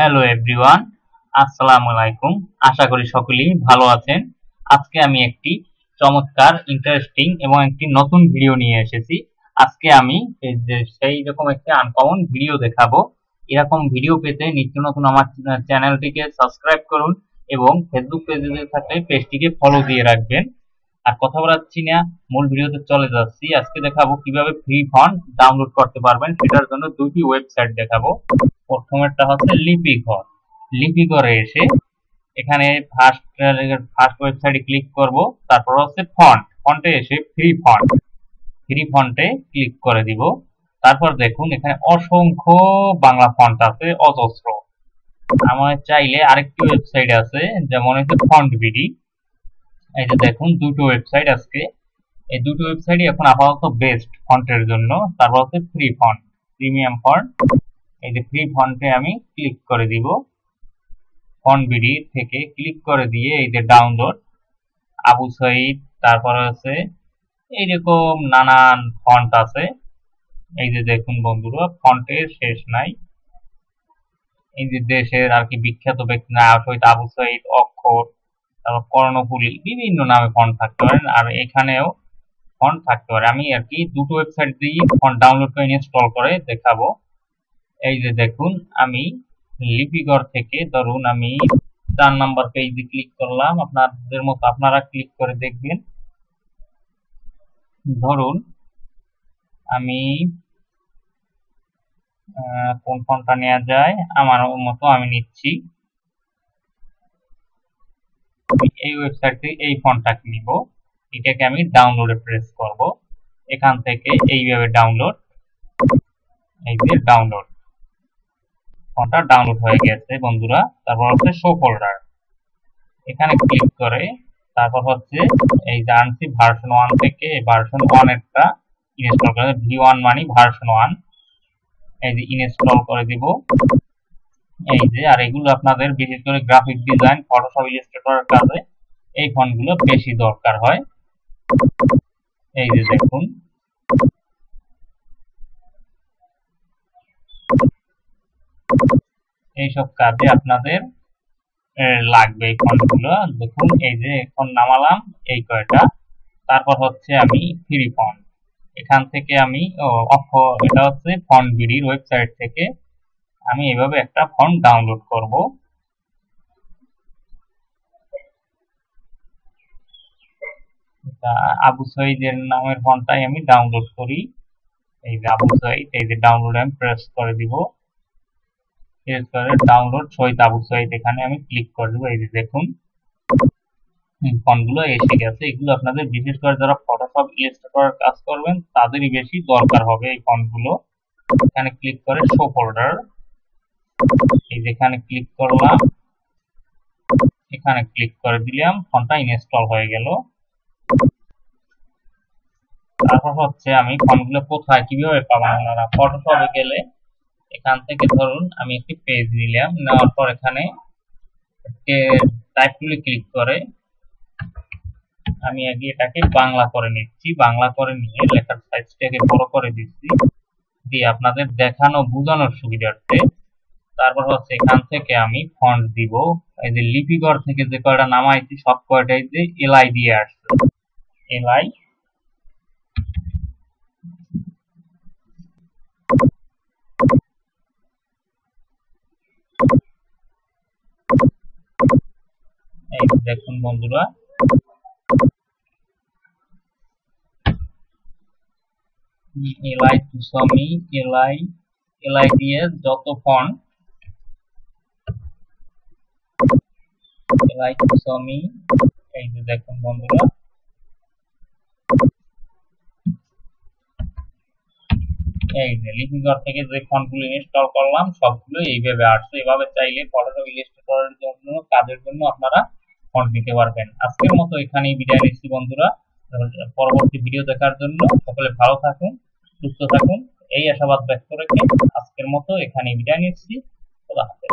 Hello everyone, আসসালামু আলাইকুম। আশা করি সকলেই ভালো আছেন। আজকে আমি একটি চমৎকার, ইন্টারেস্টিং এবং একটি নতুন ভিডিও নিয়ে এসেছি। আজকে আমি সেই রকম একটি আনকমন ভিডিও দেখাবো। এরকম ভিডিও পেতে নিত্য নতুন আমার চ্যানেলটিকে সাবস্ক্রাইব করুন এবং ফেসবুক পেজে থাকলে পেজটিকে ফলো দিয়ে রাখবেন। আর কথা বলাচ্ছি না, মূল ভিডিওতে চলে যাচ্ছি। আজকে দেখাবো কিভাবে ফ্রি ফন্ট ডাউনলোড করতে পারবেন। সেটার জন্য দুটি ওয়েবসাইট দেখাবো। প্রথমেরটা হচ্ছে লিপিঘর। লিপিঘরে এসে এখানে ফার্স্ট ওয়েবসাইটে ক্লিক করব। তারপর হচ্ছে ফন্টে এসে ফ্রি ফন্টে ক্লিক করে দিব। তারপর দেখুন এখানে অসংখ্য বাংলা ফন্ট আছে, অজস্র। আমার চাইলে আরেকটি ওয়েবসাইট আছে, যেমন হচ্ছে ফন্ট বিডি। এই যে দেখুন দুটো ওয়েবসাইট আজকে, এই দুটো ওয়েবসাইটই এখন আপাতত বেস্ট ফন্টের জন্য। তারপর হচ্ছে ফ্রি ফন্ট, প্রিমিয়াম ফন্ট। এই যে ফ্রি ফন্টে আমি ক্লিক করে দিব। ফন্ট বিডি থেকে ক্লিক করে দিয়ে এই যে ডাউনলোড আবু সাইদ, তারপর আছে এইরকম নানান ফন্ট আছে। এই যে দেখুন বন্ধুরা, ফন্টের শেষ নাই। এই যে দেশের আর কি বিখ্যাত ব্যক্তি না শহীদ আবু সাইদ, অক্ষর, তারপর কর্ণফুলী, বিভিন্ন নামে ফন্ট থাকতে পারেন। আর এখানেও ফন্ট থাকতে পারে। আমি আর কি দুটো ওয়েবসাইট দিয়ে ফন্ট ডাউনলোড করে ইনস্টল করে দেখাবো। এই যে দেখুন, আমি লিপিঘর থেকে ধরুন আমি 4 নাম্বার পেজে ক্লিক করলাম। আপনাদের মতো আপনারা ক্লিক করে দেখবেন। ধরুন আমি কোন ফন্টটা নেওয়া যায়, আমার মতো আমি নিচ্ছি। এই ওয়েবসাইট থেকে এই ফন্টটাকে নিব, এটাকে আমি ডাউনলোডে প্রেস করব। এখান থেকে এইভাবে ডাউনলোড, এই যে ডাউনলোড, ফন্টটা ডাউনলোড হয়ে গেছে বন্ধুরা। তারপর হচ্ছে শো ফোল্ডার, এখানে ক্লিক করে তারপর হচ্ছে এই যে আনছি ভার্সন 1 থেকে ভার্সন 1 একটা ইনস্টল করে, V1 মানে ভার্সন 1। এই যে ইনস্টল করে দিব। এই যে, আর এগুলো আপনাদের বিশেষ করে গ্রাফিক ডিজাইন, ফটোশপ, ইলাস্ট্রেটরের কাজে এই ফন্টগুলো বেশি দরকার হয়। এই যে দেখুন, এইসব কাজে আপনাদের লাগবে এই ফন্টগুলো। দেখুন এই যে এখন নামালাম এই কয়টা। তারপর হচ্ছে আমি ফ্রি ফন্ট, এখান থেকে আমি এটা হচ্ছে ফন্ট বিডির ওয়েবসাইট থেকে আমি এভাবে একটা ফন্ট ডাউনলোড করব। আবু সাইদের নামের ফন্টটাই আমি ডাউনলোড করি। এই যে আবু সাইদ, এই যে ডাউনলোড আমি প্রেস করে দিব। প্রেস করে ডাউনলোড শহীদ আবু সাইদ, এখানে আমি ক্লিক করে দেবো। এই যে দেখুন ফন্টগুলো এসে গেছে। এগুলো আপনাদের বিশেষ করে যারা ফটোশপ, ইলাস্ট্রেটরের কাজ করবেন তাদেরই বেশি দরকার হবে এই ফন্টগুলো। এখানে ক্লিক করে শো ফোল্ডার, এই যেখানে ক্লিক করলাম, এখানে ক্লিক করে দিলাম, ফন্টটা ইনস্টল হয়ে গেল। তারপর হচ্ছে আমি ফন্টগুলো কোথায় কিভাবে পাবেন আপনারা, ফটোশপে গেলে এখান থেকে ধরুন আমি একটি পেজ নিলাম, নেওয়ার পর এখানে টাইপ টুলে ক্লিক করে আমি আগে এটাকে বাংলা করে নিচ্ছি। বাংলা করে নিয়ে লেখার সাইজটাকে বড় করে দিচ্ছি, দিয়ে আপনাদের দেখানো বোঝানোর সুবিধার্থে তারপর হচ্ছে এখান থেকে আমি ফন্ট দিব। এই যে লিপিঘর থেকে যে কয়টা নামাইছি সব কয়টাই যে এলআই দিয়ে আসছে, এলআই। এই দেখুন বন্ধুরা, এলআই টুসমি, এলআই দিয়ে যত ফন্ট, এলআই টুসমি। এই যে দেখুন বন্ধুরা, এই যে লিপিঘর থেকে যে ফন্টগুলো ইনস্টল করলাম সবগুলো এইভাবে আসছে। এভাবে চাইলে ফটোশপ, ইলাস্ট্রেটরের জন্য কাজের জন্য আপনারা ফন্ট দিতে পারবেন। আজকের মতো এখানেই বিদায় নিচ্ছি বন্ধুরা। পরবর্তী ভিডিও দেখার জন্য সকলে ভালো থাকুন, সুস্থ থাকুন, এই আশাবাদ ব্যক্ত রেখে আজকের মতো এখানেই বিদায় নিচ্ছি। খোদা হাফেজ।